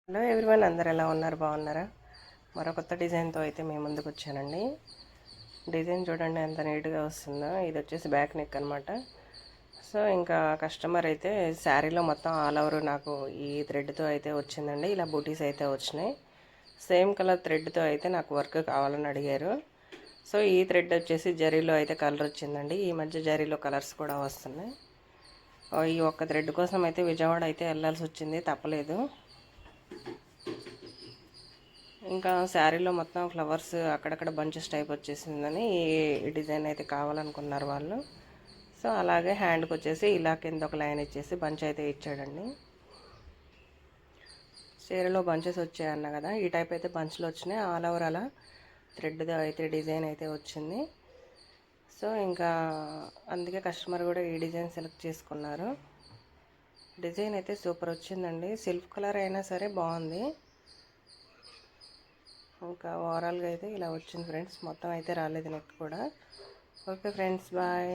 Hello everyone, అందరు ఎలా ఉన్నారు? బాగున్నారా? మరో కొత్త డిజైన్తో అయితే మేము ముందుకు వచ్చానండి. డిజైన్ చూడండి ఎంత నీట్గా వస్తుందో. ఇది వచ్చేసి బ్యాక్ నెక్ అనమాట. సో ఇంకా కస్టమర్ అయితే శారీలో మొత్తం ఆల్ ఓవర్ నాకు ఈ థ్రెడ్తో అయితే వచ్చిందండి. ఇలా బూటీస్ అయితే వచ్చినాయి. సేమ్ కలర్ థ్రెడ్తో అయితే నాకు వర్క్ కావాలని అడిగారు. సో ఈ థ్రెడ్ వచ్చేసి జరీలో అయితే కలర్ వచ్చిందండి. ఈ మధ్య జరీలో కలర్స్ కూడా వస్తున్నాయి. ఈ ఒక్క థ్రెడ్ కోసం అయితే విజయవాడ అయితే వెళ్ళాల్సి వచ్చింది, తప్పలేదు. ఇంకా శారీలో మొత్తం ఫ్లవర్స్ అక్కడక్కడ బంచెస్ టైప్ వచ్చేసిందని ఈ డిజైన్ అయితే కావాలనుకున్నారు వాళ్ళు. సో అలాగే హ్యాండ్కి వచ్చేసి ఇలా కింద ఒక లైన్ ఇచ్చేసి బంచ్ అయితే ఇచ్చాడండి. చీరలో బంచెస్ వచ్చాయన్న కదా, ఈ టైప్ అయితే బంచ్లు వచ్చినాయి. ఆల్ ఓవర్ అలా థ్రెడ్తో అయితే డిజైన్ అయితే వచ్చింది. సో ఇంకా అందుకే కస్టమర్ కూడా ఈ డిజైన్ సెలెక్ట్ చేసుకున్నారు. డిజైన్ అయితే సూపర్ వచ్చిందండి. సిల్క్ కలర్ అయినా సరే బాగుంది. ఇంకా ఓవరాల్గా అయితే ఇలా వచ్చింది ఫ్రెండ్స్. మొత్తం అయితే రాలేదు నెక్ కూడా. Okay friends, bye.